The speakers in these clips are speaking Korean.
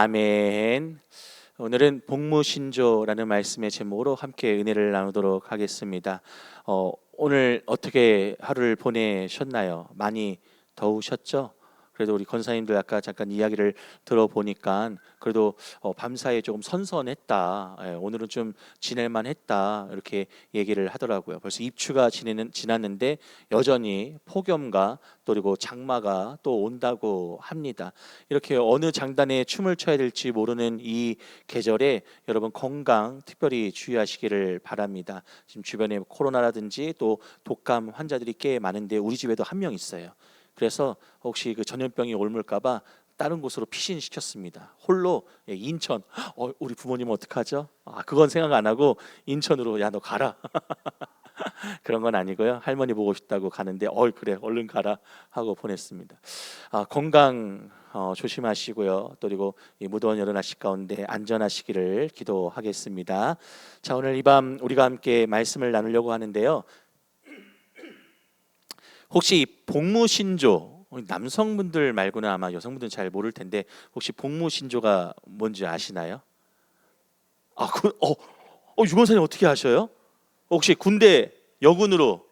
아멘. 오늘은 복무신조라는 말씀의 제목으로 함께 은혜를 나누도록 하겠습니다. 오늘 어떻게 하루를 보내셨나요? 많이 더우셨죠? 그래도 우리 권사님들 아까 잠깐 이야기를 들어보니까 그래도 밤사이에 조금 선선했다. 오늘은 좀 지낼만 했다. 이렇게 얘기를 하더라고요. 벌써 입추가 지났는데 여전히 폭염과 또 그리고 장마가 또 온다고 합니다. 이렇게 어느 장단에 춤을 춰야 될지 모르는 이 계절에 여러분 건강 특별히 주의하시기를 바랍니다. 지금 주변에 코로나라든지 또 독감 환자들이 꽤 많은데 우리 집에도 한 명 있어요. 그래서 혹시 그 전염병이 옮을까봐 다른 곳으로 피신시켰습니다. 홀로 인천. 우리 부모님은 어떡하죠? 그건 생각 안 하고 인천으로 야 너 가라. 그런 건 아니고요. 할머니 보고 싶다고 가는데 그래 얼른 가라 하고 보냈습니다. 건강 조심하시고요. 또 그리고 이 무더운 여름 날씨 가운데 안전하시기를 기도하겠습니다. 자, 오늘 이 밤 우리가 함께 말씀을 나누려고 하는데요. 혹시 복무신조, 남성분들 말고는 아마 여성분들은 잘 모를 텐데 혹시 복무신조가 뭔지 아시나요? 유건사님 어떻게 아셔요? 혹시 군대 여군으로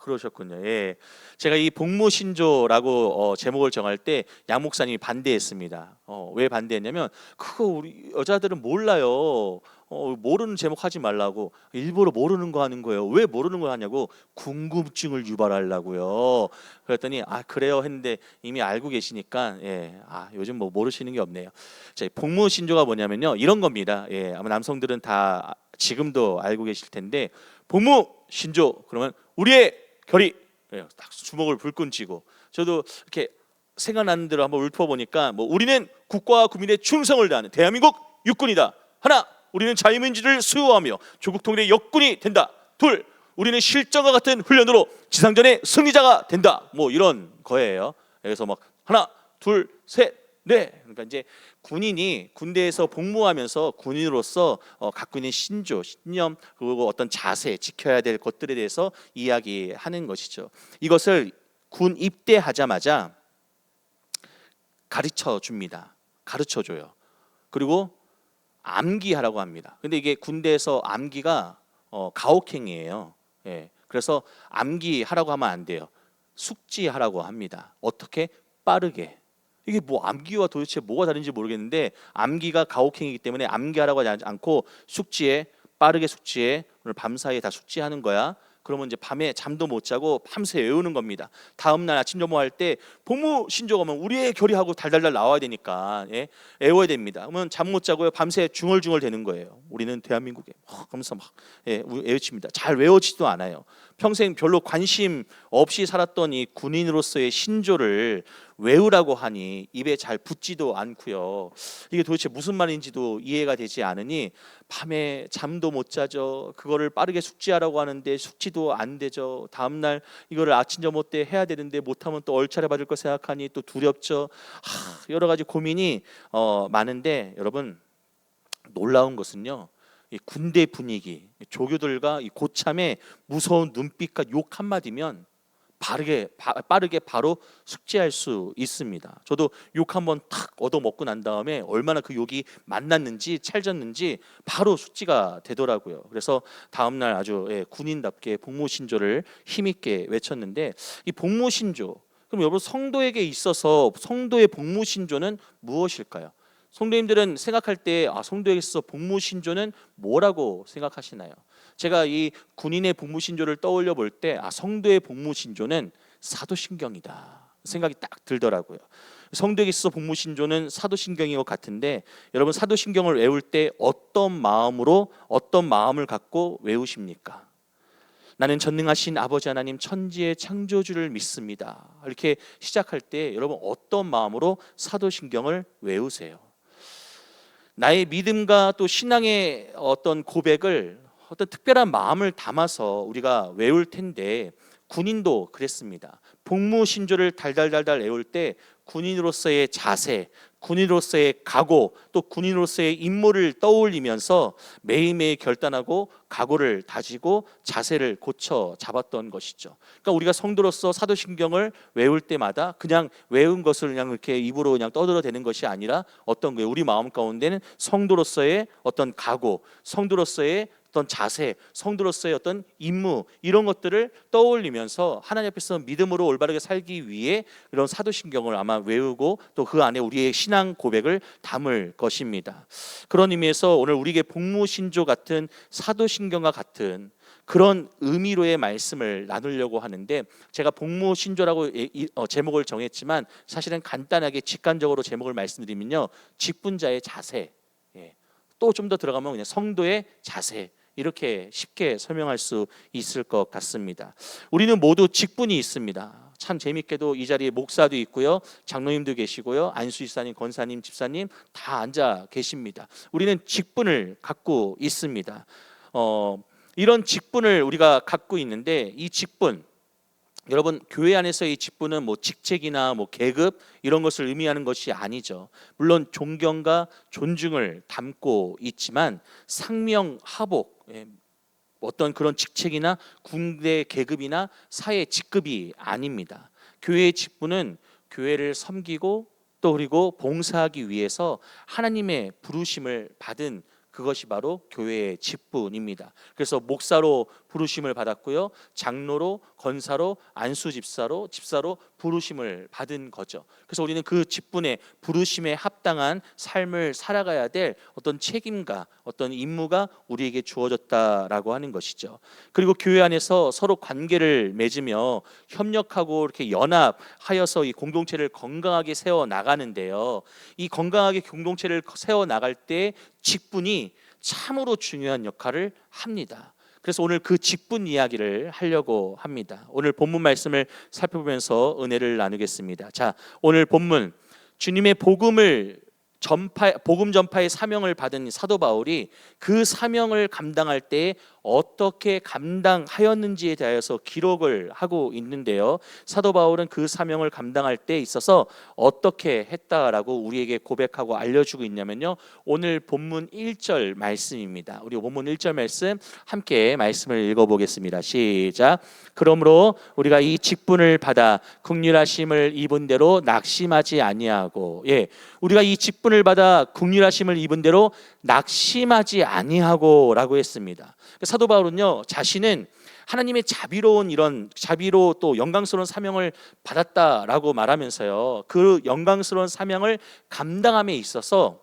그러셨군요. 예, 제가 이 복무신조라고 제목을 정할 때 양 목사님이 반대했습니다. 왜 반대했냐면 그거 우리 여자들은 몰라요. 모르는 제목 하지 말라고 일부러 모르는 거 하는 거예요. 왜 모르는 거 하냐고 궁금증을 유발하려고요. 그랬더니 그래요 했는데 이미 알고 계시니까 요즘 뭐 모르시는 게 없네요. 자, 복무신조가 뭐냐면요 이런 겁니다. 아마 남성들은 다 지금도 알고 계실 텐데 복무신조 그러면 우리의 결의 딱 주먹을 불끈 쥐고 저도 이렇게 생각나는 대로 한번 읊어보니까 우리는 국가와 국민의 충성을 다하는 대한민국 육군이다. 하나, 우리는 자유민주를 수호하며 조국 통일의 역군이 된다. 둘, 우리는 실전과 같은 훈련으로 지상전의 승리자가 된다. 이런 거예요. 그래서 하나, 둘, 셋, 넷. 그러니까 이제 군인이 군대에서 복무하면서 군인으로서 갖고 있는 신조, 신념 그리고 어떤 자세, 지켜야 될 것들에 대해서 이야기하는 것이죠. 이것을 군 입대하자마자 가르쳐 줍니다. 가르쳐 줘요. 그리고 암기하라고 합니다. 근데 이게 군대에서 암기가 가혹행위예요. 그래서 암기하라고 하면 안 돼요. 숙지하라고 합니다. 어떻게? 빠르게. 이게 암기와 도대체 뭐가 다른지 모르겠는데 암기가 가혹행위이기 때문에 암기하라고 하지 않고 숙지해, 빠르게 숙지해. 오늘 밤사이에 다 숙지하는 거야. 그러면 이제 밤에 잠도 못 자고 밤새 외우는 겁니다. 다음 날 아침 점호할 때 복무신조가 오면 우리의 결의하고 달달달 나와야 되니까 외워야 됩니다. 그러면 잠 못 자고요. 밤새 중얼중얼 되는 거예요. 우리는 대한민국에 그러면서 외우칩니다. 잘 외워지지도 않아요. 평생 별로 관심 없이 살았던 이 군인으로서의 신조를 외우라고 하니 입에 잘 붙지도 않고요. 이게 도대체 무슨 말인지도 이해가 되지 않으니 밤에 잠도 못 자죠. 그거를 빠르게 숙지하라고 하는데 숙지도 안 되죠. 다음 날 이거를 아침 점호 때 해야 되는데 못하면 또 얼차려 받을 거 생각하니 또 두렵죠. 여러 가지 고민이 많은데 여러분 놀라운 것은요. 이 군대 분위기, 조교들과 이 고참의 무서운 눈빛과 욕 한마디면 빠르게 바로 숙지할 수 있습니다. 저도 욕 한번 탁 얻어 먹고 난 다음에 얼마나 그 욕이 만났는지 찰졌는지 바로 숙지가 되더라고요. 그래서 다음 날 아주 군인답게 복무신조를 힘있게 외쳤는데 이 복무신조 그럼 여러분 성도에게 있어서 성도의 복무신조는 무엇일까요? 성도님들은 생각할 때 성도에게 있어서 복무신조는 뭐라고 생각하시나요? 제가 이 군인의 복무신조를 떠올려 볼 때 성도의 복무신조는 사도신경이다 생각이 딱 들더라고요. 성도에게 있어서 복무신조는 사도신경인 것 같은데 여러분 사도신경을 외울 때 어떤 마음을 갖고 외우십니까? 나는 전능하신 아버지 하나님 천지의 창조주를 믿습니다. 이렇게 시작할 때 여러분 어떤 마음으로 사도신경을 외우세요? 나의 믿음과 또 신앙의 어떤 고백을 어떤 특별한 마음을 담아서 우리가 외울 텐데 군인도 그랬습니다. 복무신조를 달달달달 외울 때 군인으로서의 자세, 군인으로서의 각오, 또 군인으로서의 임무를 떠올리면서 매일매일 결단하고 각오를 다지고 자세를 고쳐 잡았던 것이죠. 그러니까 우리가 성도로서 사도신경을 외울 때마다 그냥 외운 것을 그냥 이렇게 입으로 그냥 떠들어대는 것이 아니라 어떤 거예요? 우리 마음 가운데는 성도로서의 어떤 각오, 성도로서의 어떤 자세, 성도로서의 어떤 임무, 이런 것들을 떠올리면서 하나님 앞에서 믿음으로 올바르게 살기 위해 이런 사도신경을 아마 외우고 또 그 안에 우리의 신앙 고백을 담을 것입니다. 그런 의미에서 오늘 우리에게 복무신조 같은 사도신경과 같은 그런 의미로의 말씀을 나누려고 하는데, 제가 복무신조라고 제목을 정했지만 사실은 간단하게 직관적으로 제목을 말씀드리면요, 직분자의 자세, 또 좀 더 들어가면 그냥 성도의 자세, 이렇게 쉽게 설명할 수 있을 것 같습니다. 우리는 모두 직분이 있습니다. 참 재밌게도 이 자리에 목사도 있고요, 장로님도 계시고요, 안수집사님, 권사님, 집사님 다 앉아 계십니다. 우리는 직분을 갖고 있습니다. 이런 직분을 우리가 갖고 있는데, 이 직분, 여러분, 교회 안에서의 이 직분은 뭐 직책이나 뭐 계급 이런 것을 의미하는 것이 아니죠. 물론 존경과 존중을 담고 있지만 상명하복, 어떤 그런 직책이나 군대 계급이나 사회 직급이 아닙니다. 교회의 직분은 교회를 섬기고 또 그리고 봉사하기 위해서 하나님의 부르심을 받은, 그것이 바로 교회의 직분입니다. 그래서 목사로 부르심을 받았고요, 장로로, 권사로, 안수집사로, 집사로 부르심을 받은 거죠. 그래서 우리는 그 직분의 부르심에 합당한 삶을 살아가야 될 어떤 책임과 어떤 임무가 우리에게 주어졌다라고 하는 것이죠. 그리고 교회 안에서 서로 관계를 맺으며 협력하고 이렇게 연합하여서 이 공동체를 건강하게 세워 나가는데요, 이 건강하게 공동체를 세워 나갈 때 직분이 참으로 중요한 역할을 합니다. 그래서 오늘 그 직분 이야기를 하려고 합니다. 오늘 본문 말씀을 살펴보면서 은혜를 나누겠습니다. 자, 오늘 본문, 주님의 복음 전파의 사명을 받은 사도 바울이 그 사명을 감당할 때 어떻게 감당하였는지에 대해서 기록을 하고 있는데요, 사도 바울은 그 사명을 감당할 때 있어서 어떻게 했다라고 우리에게 고백하고 알려주고 있냐면요, 오늘 본문 1절 말씀입니다. 우리 본문 1절 말씀 함께 말씀을 읽어보겠습니다. 시작. 그러므로 우리가 이 직분을 받아 긍휼하심을 입은 대로 낙심하지 아니하고, 우리가 이 직분을 받아 긍휼하심을 입은 대로 낙심하지 아니하고라고 했습니다. 사도 바울은요, 자신은 하나님의 자비로 또 영광스러운 사명을 받았다라고 말하면서요, 그 영광스러운 사명을 감당함에 있어서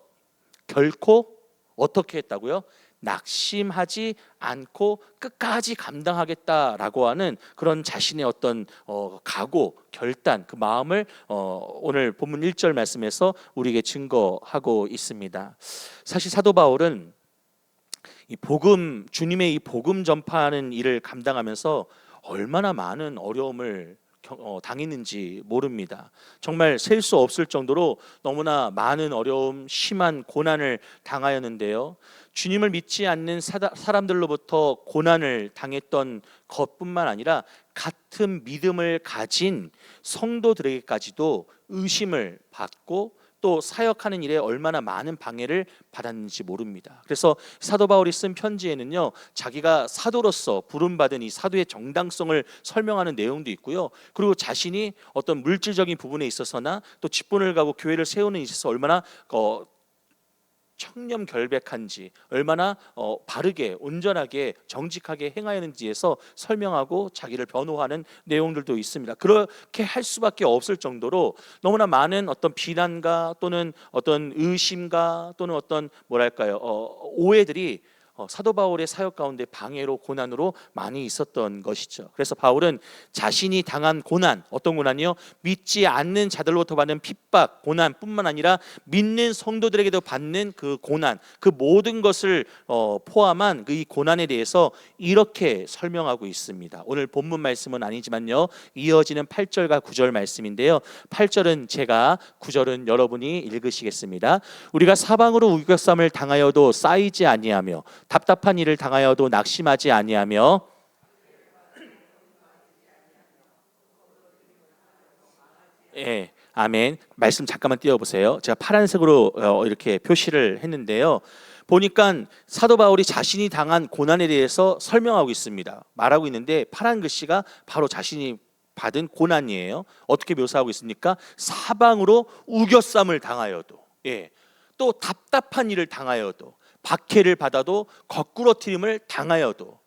결코 어떻게 했다고요? 낙심하지 않고 끝까지 감당하겠다라고 하는 그런 자신의 어떤 각오, 결단, 그 마음을 오늘 본문 1절 말씀에서 우리에게 증거하고 있습니다. 사실 사도 바울은 이 복음, 주님의 이 복음 전파하는 일을 감당하면서 얼마나 많은 어려움을 당했는지 모릅니다. 정말 셀 수 없을 정도로 너무나 많은 어려움, 심한 고난을 당하였는데요, 주님을 믿지 않는 사람들로부터 고난을 당했던 것뿐만 아니라 같은 믿음을 가진 성도들에게까지도 의심을 받고 또 사역하는 일에 얼마나 많은 방해를 받았는지 모릅니다. 그래서 사도 바울이 쓴 편지에는요, 자기가 사도로서 부름받은 이 사도의 정당성을 설명하는 내용도 있고요, 그리고 자신이 어떤 물질적인 부분에 있어서나 또 직분을 가고 교회를 세우는 데 있어서 얼마나 청렴결백한지, 얼마나 바르게 온전하게 정직하게 행하였는지에서 설명하고 자기를 변호하는 내용들도 있습니다. 그렇게 할 수밖에 없을 정도로 너무나 많은 어떤 비난과 또는 어떤 의심과 또는 어떤 오해들이 사도 바울의 사역 가운데 방해로, 고난으로 많이 있었던 것이죠. 그래서 바울은 자신이 당한 고난, 어떤 고난이요? 믿지 않는 자들로부터 받는 핍박, 고난뿐만 아니라 믿는 성도들에게도 받는 그 고난, 그 모든 것을 포함한 이 고난에 대해서 이렇게 설명하고 있습니다. 오늘 본문 말씀은 아니지만요, 이어지는 8절과 9절 말씀인데요, 8절은 제가, 9절은 여러분이 읽으시겠습니다. 우리가 사방으로 우겨쌈을 당하여도 쌓이지 아니하며 답답한 일을 당하여도 낙심하지 아니하며 아멘. 말씀 잠깐만 띄워보세요. 제가 파란색으로 이렇게 표시를 했는데요. 보니까 사도 바울이 자신이 당한 고난에 대해서 설명하고 있습니다. 말하고 있는데 파란 글씨가 바로 자신이 받은 고난이에요. 어떻게 묘사하고 있습니까? 사방으로 우겨쌈을 당하여도, 또 답답한 일을 당하여도, 박해를 받아도, 거꾸러뜨림을 당하여도,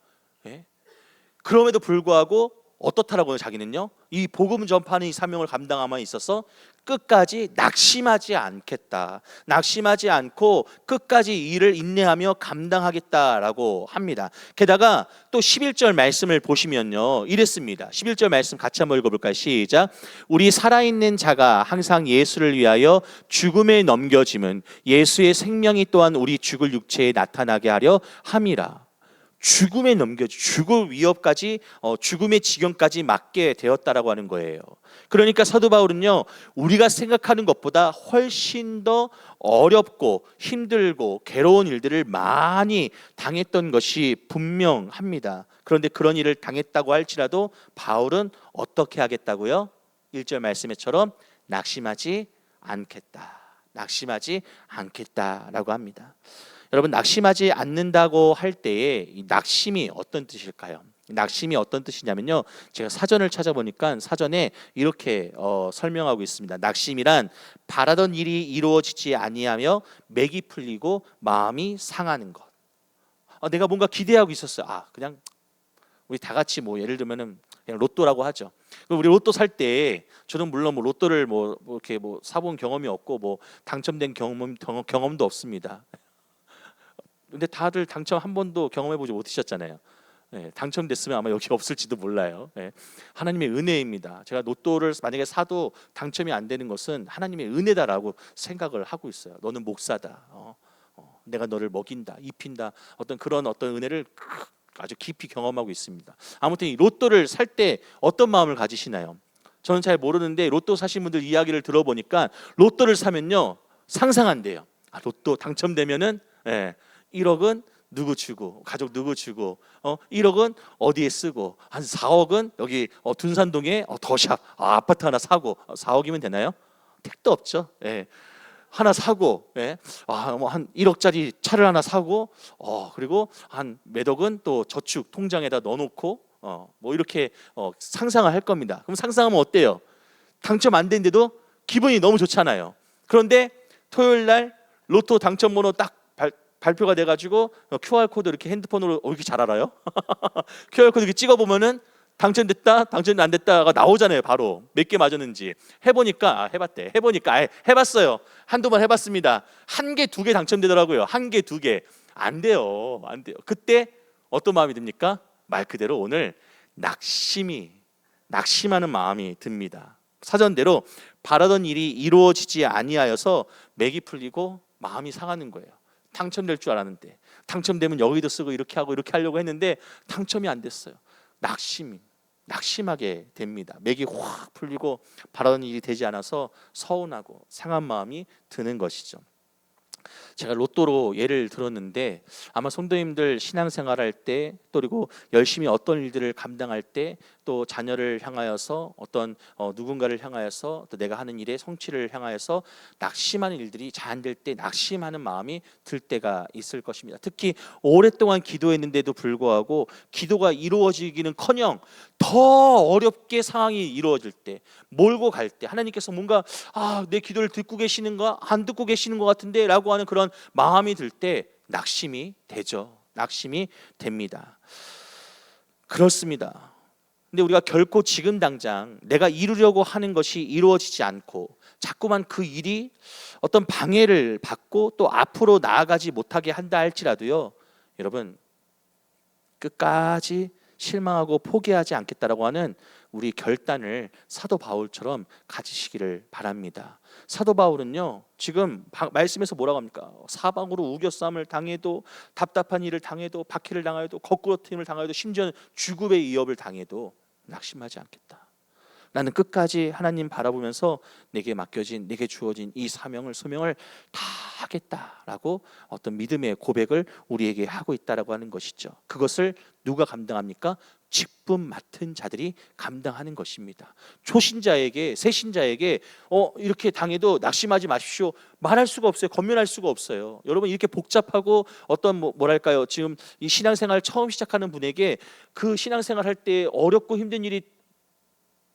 그럼에도 불구하고 어떻다라고요? 자기는요, 이 복음 전파하는 이 사명을 감당함에 있어서 끝까지 낙심하지 않겠다, 낙심하지 않고 끝까지 이 일을 인내하며 감당하겠다라고 합니다. 게다가 또 11절 말씀을 보시면요, 이랬습니다. 11절 말씀 같이 한번 읽어볼까요? 시작. 우리 살아있는 자가 항상 예수를 위하여 죽음에 넘겨짐은 예수의 생명이 또한 우리 죽을 육체에 나타나게 하려 함이라. 죽음에 죽을 위협까지, 죽음의 지경까지 맞게 되었다라고 하는 거예요. 그러니까 사도 바울은요, 우리가 생각하는 것보다 훨씬 더 어렵고 힘들고 괴로운 일들을 많이 당했던 것이 분명합니다. 그런데 그런 일을 당했다고 할지라도 바울은 어떻게 하겠다고요? 1절 말씀에처럼 낙심하지 않겠다, 낙심하지 않겠다라고 합니다. 여러분, 낙심하지 않는다고 할 때에 이 낙심이 어떤 뜻일까요? 낙심이 어떤 뜻이냐면요, 제가 사전을 찾아보니까 사전에 이렇게 설명하고 있습니다. 낙심이란 바라던 일이 이루어지지 아니하며 맥이 풀리고 마음이 상하는 것. 내가 뭔가 기대하고 있었어요. 그냥 우리 다 같이 뭐 예를 들면은 그냥 로또라고 하죠. 우리 로또 살 때 저는 물론 뭐 로또를 이렇게 사본 경험이 없고 당첨된 경험도 없습니다. 근데 다들 당첨 한 번도 경험해보지 못하셨잖아요. 당첨됐으면 아마 여기 없을지도 몰라요. 하나님의 은혜입니다. 제가 로또를 만약에 사도 당첨이 안 되는 것은 하나님의 은혜다라고 생각을 하고 있어요. 너는 목사다. 내가 너를 먹인다, 입힌다. 그런 은혜를 아주 깊이 경험하고 있습니다. 아무튼 이 로또를 살 때 어떤 마음을 가지시나요? 저는 잘 모르는데 로또 사신 분들 이야기를 들어보니까 로또를 사면요, 상상한대요. 로또 당첨되면은 1억은 누구 주고, 가족 누구 주고, 1억은 어디에 쓰고, 한 4억은 여기 둔산동에 더샵 아파트 하나 사고. 4억이면 되나요? 택도 없죠. 하나 사고, 한 1억짜리 차를 하나 사고, 그리고 한 몇 억은 또 저축 통장에다 넣어놓고, 이렇게 상상을 할 겁니다. 그럼 상상하면 어때요? 당첨 안 된데도 기분이 너무 좋잖아요. 그런데 토요일 날 로또 당첨번호 딱 발표가 돼가지고 QR코드 이렇게 핸드폰으로 이렇게 잘 알아요? QR코드 이렇게 찍어보면은 당첨됐다, 당첨 안 됐다가 나오잖아요. 바로 몇 개 맞았는지. 해보니까 해봤어요. 한두 번 해봤습니다. 1개, 2개 당첨되더라고요. 1개, 2개. 안 돼요. 그때 어떤 마음이 듭니까? 말 그대로 오늘 낙심하는 마음이 듭니다. 사전대로 바라던 일이 이루어지지 아니하여서 맥이 풀리고 마음이 상하는 거예요. 당첨될 줄 알았는데, 당첨되면 여기도 쓰고 이렇게 하고 이렇게 하려고 했는데 당첨이 안 됐어요. 낙심하게 됩니다. 맥이 확 풀리고 바라던 일이 되지 않아서 서운하고 상한 마음이 드는 것이죠. 제가 로또로 예를 들었는데, 아마 성도님들 신앙생활할 때, 또 그리고 열심히 어떤 일들을 감당할 때, 또 자녀를 향하여서 어떤 누군가를 향하여서 또 내가 하는 일의 성취를 향하여서 낙심하는 일들이 잘 안 될 때 낙심하는 마음이 들 때가 있을 것입니다. 특히 오랫동안 기도했는데도 불구하고 기도가 이루어지기는커녕 더 어렵게 상황이 이루어질 때, 몰고 갈 때 하나님께서 뭔가 내 기도를 듣고 계시는가, 안 듣고 계시는 것 같은데 라고 하는 그런 마음이 들 때 낙심이 되죠. 낙심이 됩니다. 그렇습니다. 근데 우리가 결코 지금 당장 내가 이루려고 하는 것이 이루어지지 않고 자꾸만 그 일이 어떤 방해를 받고 또 앞으로 나아가지 못하게 한다 할지라도요, 여러분, 끝까지 실망하고 포기하지 않겠다라고 하는 우리 결단을 사도 바울처럼 가지시기를 바랍니다. 사도 바울은요, 지금 말씀에서 뭐라고 합니까? 사방으로 우겨쌈을 당해도, 답답한 일을 당해도, 박해를 당해도, 거꾸러뜨림을 당해도, 심지어는 죽음의 위협을 당해도 낙심하지 않겠다. 나는 끝까지 하나님 바라보면서 내게 맡겨진, 내게 주어진 이 소명을 다 하겠다라고 어떤 믿음의 고백을 우리에게 하고 있다라고 하는 것이죠. 그것을 누가 감당합니까? 직분 맡은 자들이 감당하는 것입니다. 초신자에게, 새신자에게 이렇게 당해도 낙심하지 마십시오 말할 수가 없어요. 권면할 수가 없어요. 여러분, 이렇게 복잡하고 어떤 뭐랄까요, 지금 이 신앙생활 처음 시작하는 분에게 그 신앙생활 할 때 어렵고 힘든 일이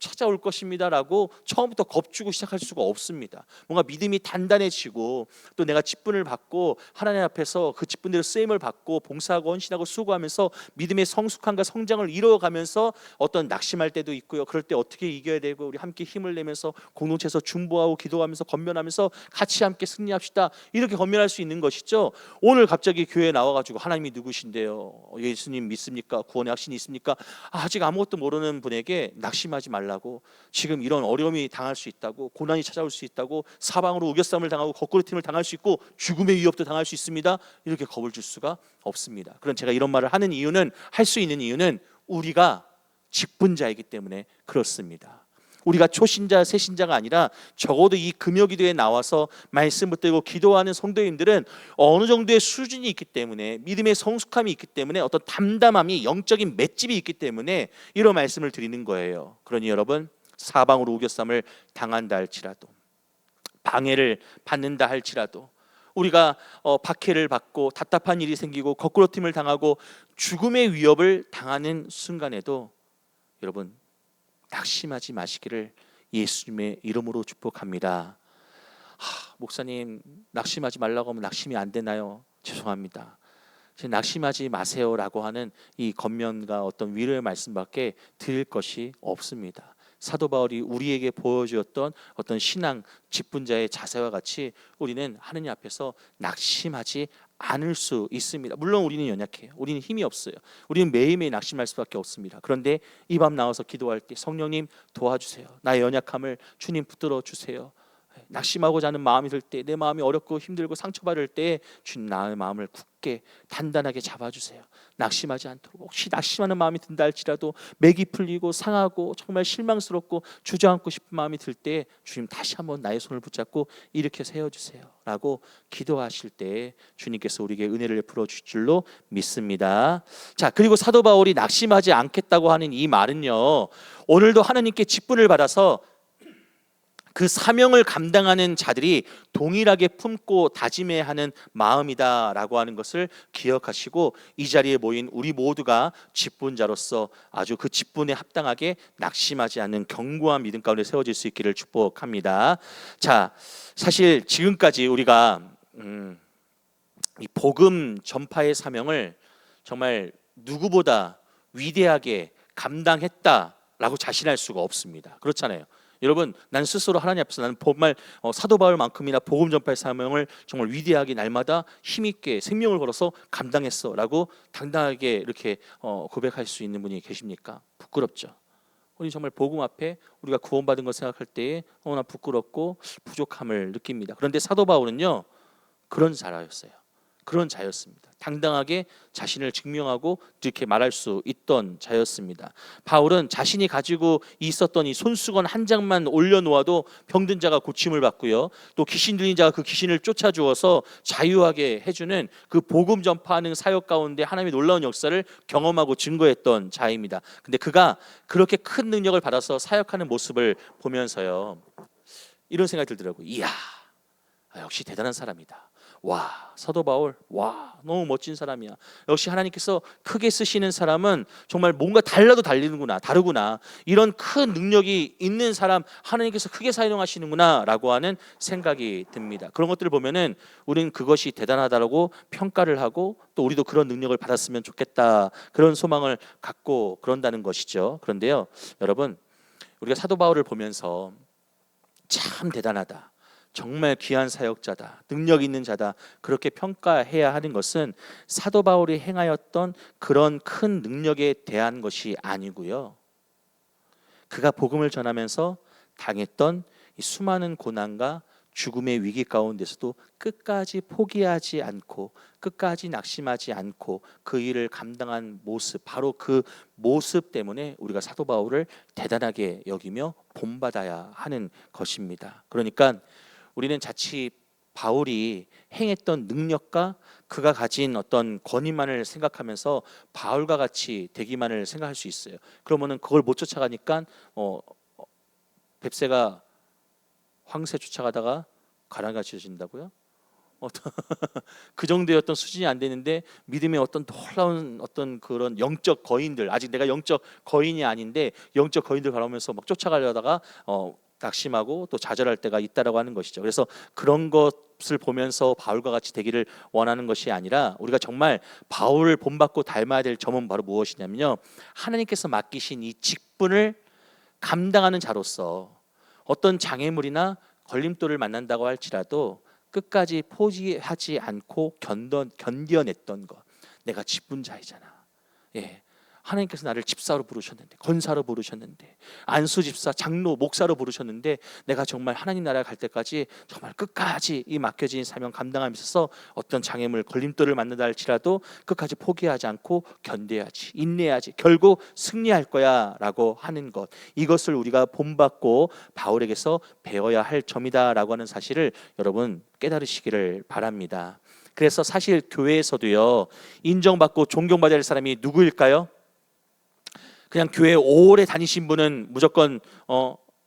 찾아올 것입니다라고 처음부터 겁주고 시작할 수가 없습니다. 뭔가 믿음이 단단해지고 또 내가 직분을 받고 하나님 앞에서 그 직분대로 쓰임을 받고 봉사하고 헌신하고 수고하면서 믿음의 성숙함과 성장을 이루어가면서 어떤 낙심할 때도 있고요. 그럴 때 어떻게 이겨야 되고 우리 함께 힘을 내면서 공동체에서 중보하고 기도하면서 권면하면서 같이 함께 승리합시다, 이렇게 권면할 수 있는 것이죠. 오늘 갑자기 교회에 나와가지고 하나님이 누구신데요? 예수님 믿습니까? 구원의 확신이 있습니까? 아직 아무것도 모르는 분에게 낙심하지 말라, 지금 이런 어려움이 당할 수 있다고, 고난이 찾아올 수 있다고, 사방으로 우겨싸움을 당하고 거꾸로팀을 당할 수 있고 죽음의 위협도 당할 수 있습니다, 이렇게 겁을 줄 수가 없습니다. 그런 제가 이런 말을 하는 이유는, 할 수 있는 이유는 우리가 직분자이기 때문에 그렇습니다. 우리가 초신자, 새신자가 아니라 적어도 이 금요기도에 나와서 말씀 붙들고 기도하는 성도님들은 어느 정도의 수준이 있기 때문에, 믿음의 성숙함이 있기 때문에, 어떤 담담함이, 영적인 맷집이 있기 때문에 이런 말씀을 드리는 거예요. 그러니 여러분, 사방으로 우겨쌈을 당한다 할지라도, 방해를 받는다 할지라도, 우리가 박해를 받고 답답한 일이 생기고 거꾸로팀을 당하고 죽음의 위협을 당하는 순간에도 여러분, 낙심하지 마시기를 예수님의 이름으로 축복합니다. 목사님, 낙심하지 말라고 하면 낙심이 안 되나요? 죄송합니다. 낙심하지 마세요라고 하는 이 권면과 어떤 위로의 말씀밖에 드릴 것이 없습니다. 사도 바울이 우리에게 보여주었던 어떤 신앙 직분자의 자세와 같이 우리는 하느님 앞에서 낙심하지 않을 수 있습니다. 물론 우리는 연약해요. 우리는 힘이 없어요. 우리는 매일매일 낙심할 수밖에 없습니다. 그런데 이 밤 나와서 기도할 때 성령님 도와주세요. 나의 연약함을 주님 붙들어 주세요. 낙심하고자 하는 마음이 들 때, 내 마음이 어렵고 힘들고 상처받을 때 주님, 나의 마음을 굳게 단단하게 잡아주세요. 낙심하지 않도록. 혹시 낙심하는 마음이 든다 할지라도, 맥이 풀리고 상하고 정말 실망스럽고 주저앉고 싶은 마음이 들 때 주님, 다시 한번 나의 손을 붙잡고 일으켜 세워주세요 라고 기도하실 때 주님께서 우리에게 은혜를 베풀어 주실 줄로 믿습니다. 자, 그리고 사도 바울이 낙심하지 않겠다고 하는 이 말은요, 오늘도 하나님께 직분을 받아서 그 사명을 감당하는 자들이 동일하게 품고 다짐해야 하는 마음이다라고 하는 것을 기억하시고, 이 자리에 모인 우리 모두가 직분자로서 아주 그 직분에 합당하게 낙심하지 않는 견고한 믿음 가운데 세워질 수 있기를 축복합니다. 자, 사실 지금까지 우리가 이 복음 전파의 사명을 정말 누구보다 위대하게 감당했다라고 자신할 수가 없습니다. 그렇잖아요. 여러분, 난 스스로 하나님 앞에서 나는 정말 사도 바울만큼이나 복음 전파의 사명을 정말 위대하게 날마다 힘있게 생명을 걸어서 감당했어라고 당당하게 이렇게 고백할 수 있는 분이 계십니까? 부끄럽죠. 우리 정말 복음 앞에 우리가 구원받은 걸 생각할 때에 너무나 부끄럽고 부족함을 느낍니다. 그런데 사도 바울은요, 그런 자였어요. 그런 자였습니다. 당당하게 자신을 증명하고 이렇게 말할 수 있던 자였습니다. 바울은 자신이 가지고 있었던 이 손수건 한 장만 올려놓아도 병든 자가 고침을 받고요, 또 귀신 들린 자가 그 귀신을 쫓아주어서 자유하게 해주는 그 복음 전파하는 사역 가운데 하나님의 놀라운 역사를 경험하고 증거했던 자입니다. 근데 그가 그렇게 큰 능력을 받아서 사역하는 모습을 보면서요, 이런 생각이 들더라고요. 이야, 역시 대단한 사람이다. 와, 사도 바울, 와, 너무 멋진 사람이야. 역시 하나님께서 크게 쓰시는 사람은 정말 뭔가 달라도 다르구나. 이런 큰 능력이 있는 사람 하나님께서 크게 사용하시는구나 라고 하는 생각이 듭니다. 그런 것들을 보면은 우리는 그것이 대단하다라고 평가를 하고, 또 우리도 그런 능력을 받았으면 좋겠다, 그런 소망을 갖고 그런다는 것이죠. 그런데요, 여러분, 우리가 사도 바울을 보면서 참 대단하다, 정말 귀한 사역자다, 능력 있는 자다, 그렇게 평가해야 하는 것은 사도 바울이 행하였던 그런 큰 능력에 대한 것이 아니고요, 그가 복음을 전하면서 당했던 이 수많은 고난과 죽음의 위기 가운데서도 끝까지 포기하지 않고 끝까지 낙심하지 않고 그 일을 감당한 모습, 바로 그 모습 때문에 우리가 사도 바울을 대단하게 여기며 본받아야 하는 것입니다. 그러니까 우리는 자칫 바울이 행했던 능력과 그가 가진 어떤 권위만을 생각하면서 바울과 같이 되기만을 생각할 수 있어요. 그러면은 그걸 못 쫓아가니까 뱁새가 황새 쫓아가다가 가라가 지어진다고요? 그 정도의 어떤 수준이 안 되는데 믿음의 어떤 놀라운 어떤 그런 영적 거인들, 아직 내가 영적 거인이 아닌데 영적 거인들 바라보면서 막 쫓아가려다가 낙심하고 또 좌절할 때가 있다라고 하는 것이죠. 그래서 그런 것을 보면서 바울과 같이 되기를 원하는 것이 아니라 우리가 정말 바울을 본받고 닮아야 될 점은 바로 무엇이냐면요, 하나님께서 맡기신 이 직분을 감당하는 자로서 어떤 장애물이나 걸림돌을 만난다고 할지라도 끝까지 포기하지 않고 견뎌냈던 것. 내가 직분자이잖아. 예. 하나님께서 나를 집사로 부르셨는데, 권사로 부르셨는데, 안수 집사, 장로, 목사로 부르셨는데 내가 정말 하나님 나라 갈 때까지 정말 끝까지 이 맡겨진 사명 감당함에 있어서 어떤 장애물, 걸림돌을 만난다 할지라도 끝까지 포기하지 않고 견뎌야지, 인내해야지, 결국 승리할 거야 라고 하는 것, 이것을 우리가 본받고 바울에게서 배워야 할 점이다 라고 하는 사실을 여러분 깨달으시기를 바랍니다. 그래서 사실 교회에서도요, 인정받고 존경받아야 할 사람이 누구일까요? 그냥 교회 오래 다니신 분은 무조건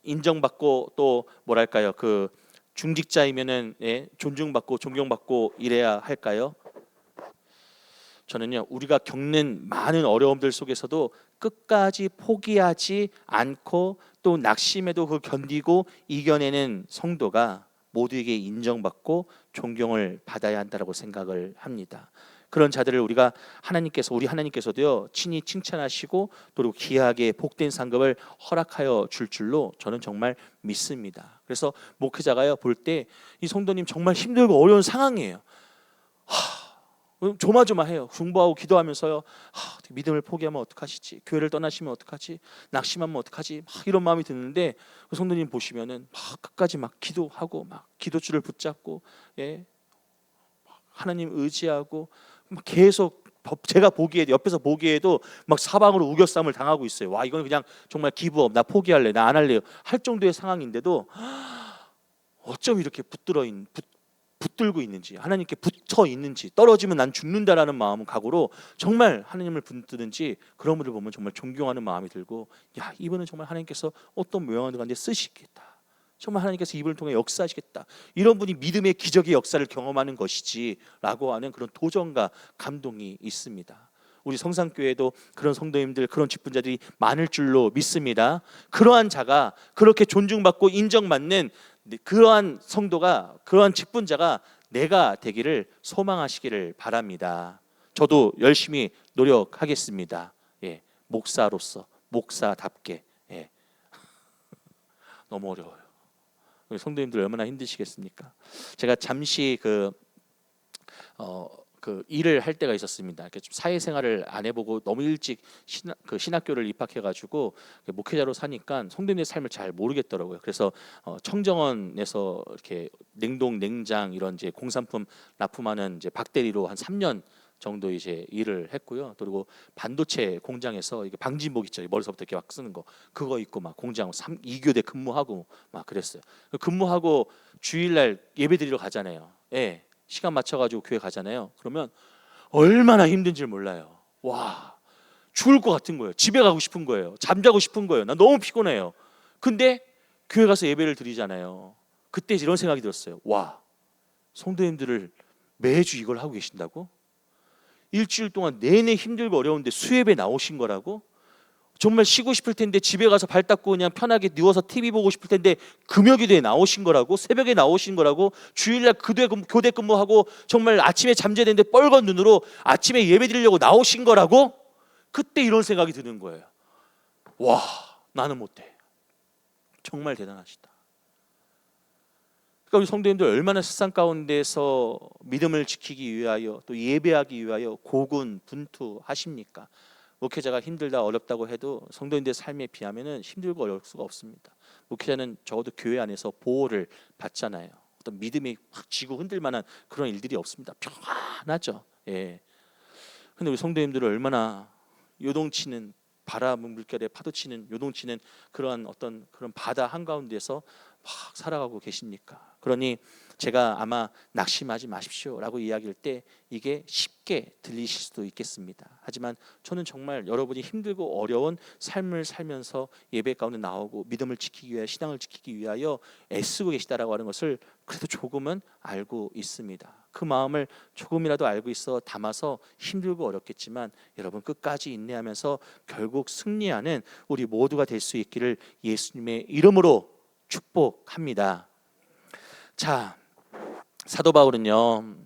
인정받고 또 뭐랄까요, 그 중직자이면은 존중받고 존경받고 이래야 할까요? 저는요, 우리가 겪는 많은 어려움들 속에서도 끝까지 포기하지 않고 또 낙심에도 그 견디고 이겨내는 성도가 모두에게 인정받고 존경을 받아야 한다라고 생각을 합니다. 그런 자들을 우리 하나님께서도요 친히 칭찬하시고 또 귀하게 복된 상급을 허락하여 줄 줄로 저는 정말 믿습니다. 그래서 목회자가요 볼 때 이 성도님 정말 힘들고 어려운 상황이에요. 조마조마해요. 공부하고 기도하면서요, 믿음을 포기하면 어떡하시지, 교회를 떠나시면 어떡하지, 낙심하면 어떡하지, 이런 마음이 드는데 그 성도님 보시면은 끝까지 막 기도하고 막 기도줄을 붙잡고 하나님 의지하고 막 계속 제가 보기에도, 옆에서 보기에도 막 사방으로 우겨싸움을 당하고 있어요. 와, 이건 그냥 정말 기브업, 나 포기할래, 나 안 할래요 할 정도의 상황인데도 어쩜 이렇게 붙들고 있는지, 하나님께 붙어 있는지, 떨어지면 난 죽는다라는 마음 각오로 정말 하나님을 붙드는지, 그런 분을 보면 정말 존경하는 마음이 들고, 야, 이분은 정말 하나님께서 어떤 모양을 가운데 쓰시겠다, 정말 하나님께서 이분을 통해 역사하시겠다, 이런 분이 믿음의 기적의 역사를 경험하는 것이지라고 하는 그런 도전과 감동이 있습니다. 우리 성산교회도 그런 성도님들, 그런 직분자들이 많을 줄로 믿습니다. 그러한 자가, 그렇게 존중받고 인정받는 그러한 성도가, 그러한 직분자가 내가 되기를 소망하시기를 바랍니다. 저도 열심히 노력하겠습니다. 목사로서, 목사답게. 너무 어려워요. 우리 성도님들 얼마나 힘드시겠습니까? 제가 잠시 그 일을 할 때가 있었습니다. 이렇게 좀 사회생활을 안 해보고 너무 일찍 신학교를 입학해가지고 목회자로 사니까 성도님의 삶을 잘 모르겠더라고요. 그래서 청정원에서 이렇게 냉동, 냉장 이런 이제 공산품 납품하는 이제 박대리로 한 3년 정도 이제 일을 했고요. 그리고 반도체 공장에서 이게 방진복 있죠, 머리서부터 이렇게 막 쓰는 거, 그거 입고 막 공장 2교대 근무하고 막 그랬어요. 근무하고 주일날 예배 드리러 가잖아요. 시간 맞춰가지고 교회 가잖아요. 그러면 얼마나 힘든지 몰라요. 와, 죽을 것 같은 거예요. 집에 가고 싶은 거예요. 잠자고 싶은 거예요. 나 너무 피곤해요. 근데 교회 가서 예배를 드리잖아요. 그때 이런 생각이 들었어요. 와, 성도님들을 매주 이걸 하고 계신다고? 일주일 동안 내내 힘들고 어려운데 수예배 나오신 거라고? 정말 쉬고 싶을 텐데 집에 가서 발 닦고 그냥 편하게 누워서 TV 보고 싶을 텐데 금요기도에 나오신 거라고? 새벽에 나오신 거라고? 주일날 교대 근무하고 정말 아침에 잠재는데 뻘건 눈으로 아침에 예배 드리려고 나오신 거라고? 그때 이런 생각이 드는 거예요. 와, 나는 못해. 정말 대단하시다. 그러니까 우리 성도님들 얼마나 세상 가운데서 믿음을 지키기 위하여 또 예배하기 위하여 고군분투하십니까? 목회자가 힘들다 어렵다고 해도 성도님들의 삶에 비하면은 힘들고 어려울 수가 없습니다. 목회자는 적어도 교회 안에서 보호를 받잖아요. 어떤 믿음이 확 쥐고 흔들 만한 그런 일들이 없습니다. 평안하죠. 근데 우리 성도님들은 얼마나 요동치는 바람 물결에 파도치는 요동치는 그러한 어떤 그런 바다 한가운데서 막 살아가고 계십니까? 그러니 제가 아마 낙심하지 마십시오라고 이야기할 때 이게 쉽게 들리실 수도 있겠습니다. 하지만 저는 정말 여러분이 힘들고 어려운 삶을 살면서 예배 가운데 나오고 믿음을 지키기 위해 신앙을 지키기 위하여 애쓰고 계시다라고 하는 것을 그래도 조금은 알고 있습니다. 그 마음을 조금이라도 알고 있어 담아서 힘들고 어렵겠지만 여러분 끝까지 인내하면서 결국 승리하는 우리 모두가 될 수 있기를 예수님의 이름으로 축복합니다. 자, 사도 바울은요,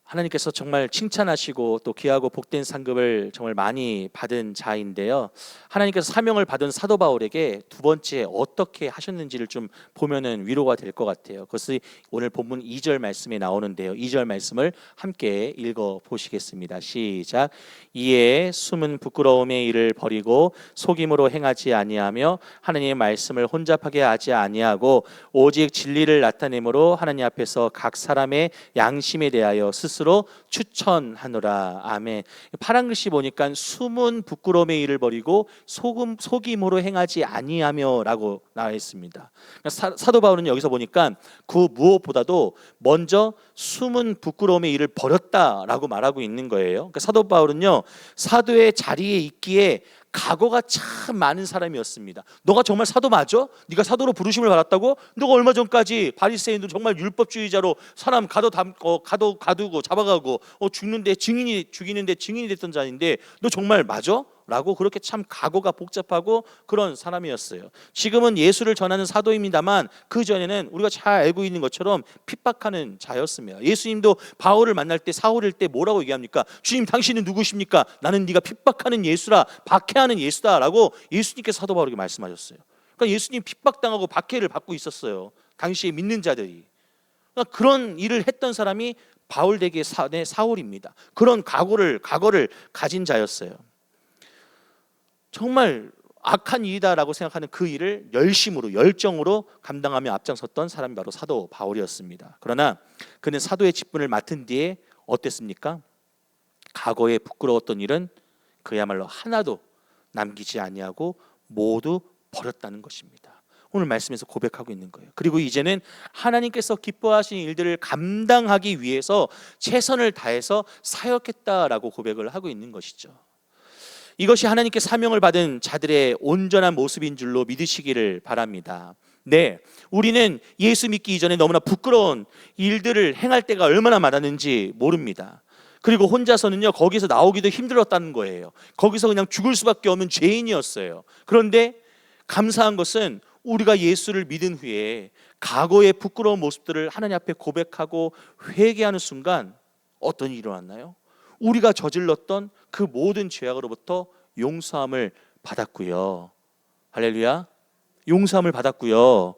하나님께서 정말 칭찬하시고 또 귀하고 복된 상급을 정말 많이 받은 자인데요. 하나님께서 사명을 받은 사도 바울에게 두 번째 어떻게 하셨는지를 좀 보면은 위로가 될 것 같아요. 그것이 오늘 본문 2절 말씀에 나오는데요. 2절 말씀을 함께 읽어 보시겠습니다. 시작. 이에 숨은 부끄러움의 일을 버리고 속임으로 행하지 아니하며 하나님의 말씀을 혼잡하게 하지 아니하고 오직 진리를 나타내므로 하나님 앞에서 각 사람의 양심에 대하여 스스로 추천하노라. 아멘. 파란 글씨 보니까 숨은 부끄러움의 일을 버리고 속임으로 행하지 아니하며라고 나와 있습니다. 사도 바울은 여기서 보니까 그 무엇보다도 먼저 숨은 부끄러움의 일을 버렸다라고 말하고 있는 거예요. 그러니까 사도 바울은요, 사도의 자리에 있기에 각오가 참 많은 사람이었습니다. 너가 정말 사도 맞아? 네가 사도로 부르심을 받았다고? 너가 얼마 전까지 바리새인도 정말 율법주의자로 사람 가두고 잡아가고 죽이는데 증인이 됐던 자인데 너 정말 맞아? 라고 그렇게 참 각오가 복잡하고 그런 사람이었어요. 지금은 예수를 전하는 사도입니다만 그 전에는 우리가 잘 알고 있는 것처럼 핍박하는 자였습니다. 예수님도 바울을 만날 때 사울일 때 뭐라고 얘기합니까? 주님 당신은 누구십니까? 나는 네가 핍박하는 예수라, 박해하는 예수다 라고 예수님께서 사도 바울에게 말씀하셨어요. 그러니까 예수님 핍박당하고 박해를 받고 있었어요. 당시에 믿는 자들이. 그러니까 그런 일을 했던 사람이 바울 대개 사울입니다. 그런 각오를 가진 자였어요. 정말 악한 일이다라고 생각하는 그 일을 열심으로 열정으로 감당하며 앞장섰던 사람이 바로 사도 바울이었습니다. 그러나 그는 사도의 직분을 맡은 뒤에 어땠습니까? 과거에 부끄러웠던 일은 그야말로 하나도 남기지 아니하고 모두 버렸다는 것입니다. 오늘 말씀에서 고백하고 있는 거예요. 그리고 이제는 하나님께서 기뻐하시는 일들을 감당하기 위해서 최선을 다해서 사역했다라고 고백을 하고 있는 것이죠. 이것이 하나님께 사명을 받은 자들의 온전한 모습인 줄로 믿으시기를 바랍니다. 네, 우리는 예수 믿기 이전에 너무나 부끄러운 일들을 행할 때가 얼마나 많았는지 모릅니다. 그리고 혼자서는요, 거기서 나오기도 힘들었다는 거예요. 거기서 그냥 죽을 수밖에 없는 죄인이었어요. 그런데 감사한 것은 우리가 예수를 믿은 후에 과거의 부끄러운 모습들을 하나님 앞에 고백하고 회개하는 순간 어떤 일이 일어났나요? 우리가 저질렀던 그 모든 죄악으로부터 용서함을 받았고요. 할렐루야. 용서함을 받았고요.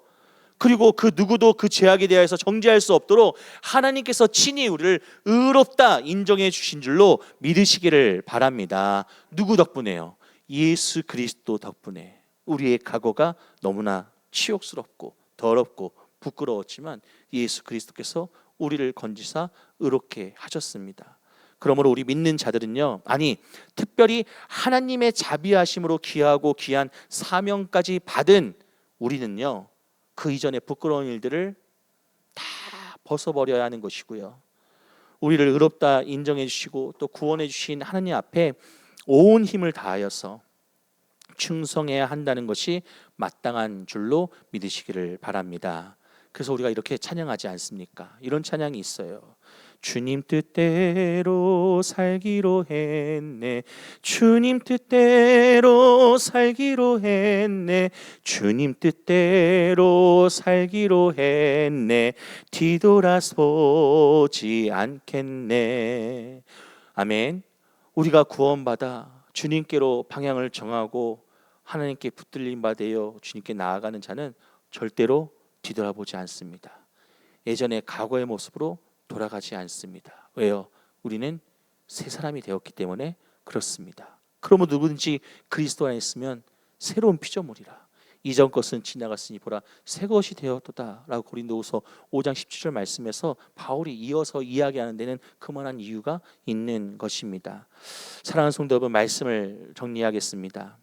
그리고 그 누구도 그 죄악에 대해서 정죄할 수 없도록 하나님께서 친히 우리를 의롭다 인정해 주신 줄로 믿으시기를 바랍니다. 누구 덕분에요? 예수 그리스도 덕분에. 우리의 과거가 너무나 치욕스럽고 더럽고 부끄러웠지만 예수 그리스도께서 우리를 건지사 의롭게 하셨습니다. 그러므로 우리 믿는 자들은요, 특별히 하나님의 자비하심으로 귀하고 귀한 사명까지 받은 우리는요, 그 이전의 부끄러운 일들을 다 벗어버려야 하는 것이고요, 우리를 의롭다 인정해 주시고 또 구원해 주신 하나님 앞에 온 힘을 다하여서 충성해야 한다는 것이 마땅한 줄로 믿으시기를 바랍니다. 그래서 우리가 이렇게 찬양하지 않습니까? 이런 찬양이 있어요. 주님 뜻대로 살기로 했네. 주님 뜻대로 살기로 했네. 주님 뜻대로 살기로 했네. 뒤돌아서지 않겠네. 아멘. 우리가 구원받아 주님께로 방향을 정하고 하나님께 붙들림 받아 주님께 나아가는 자는 절대로 뒤돌아보지 않습니다. 예전의 과거의 모습으로 돌아가지 않습니다. 왜요? 우리는 새 사람이 되었기 때문에 그렇습니다. 그러므로 누구든지 그리스도 안에 있으면 새로운 피조물이라. 이전 것은 지나갔으니 보라 새 것이 되었도다 라고 고린도후서 5장 17절 말씀에서 바울이 이어서 이야기하는 데는 그만한 이유가 있는 것입니다. 사랑하는 성도 여러분, 말씀을 정리하겠습니다.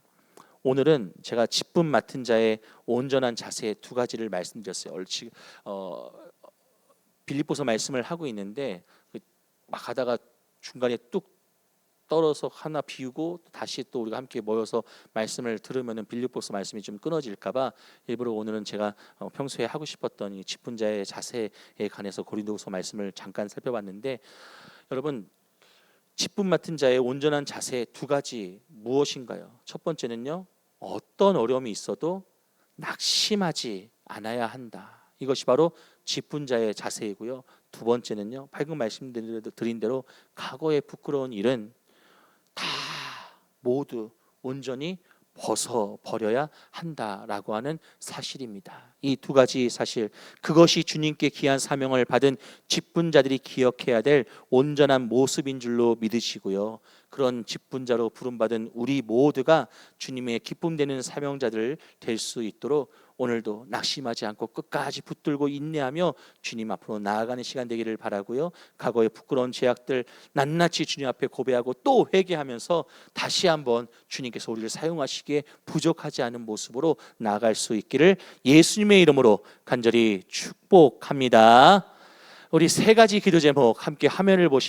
오늘은 제가 직분 맡은 자의 온전한 자세 두 가지를 말씀드렸어요. 빌립보서 말씀을 하고 있는데 막 하다가 중간에 뚝 떨어서 하나 비우고 다시 또 우리가 함께 모여서 말씀을 들으면은 빌립보서 말씀이 좀 끊어질까봐 일부러 오늘은 제가 평소에 하고 싶었던 이 직분자의 자세에 관해서 고린도후서 말씀을 잠깐 살펴봤는데, 여러분 직분 맡은 자의 온전한 자세 두 가지 무엇인가요? 첫 번째는요, 어떤 어려움이 있어도 낙심하지 않아야 한다. 이것이 바로 직분자의 자세이고요. 두 번째는요, 방금 말씀드린 대로 과거의 부끄러운 일은 다 모두 온전히 벗어버려야 한다라고 하는 사실입니다. 이 두 가지 사실, 그것이 주님께 귀한 사명을 받은 직분자들이 기억해야 될 온전한 모습인 줄로 믿으시고요. 그런 직분자로 부름받은 우리 모두가 주님의 기쁨되는 사명자들 될 수 있도록 오늘도 낙심하지 않고 끝까지 붙들고 인내하며 주님 앞으로 나아가는 시간 되기를 바라고요. 과거의 부끄러운 죄악들 낱낱이 주님 앞에 고백하고 또 회개하면서 다시 한번 주님께서 우리를 사용하시기에 부족하지 않은 모습으로 나아갈 수 있기를 예수님의 이름으로 간절히 축복합니다. 우리 세 가지 기도 제목 함께 화면을 보시면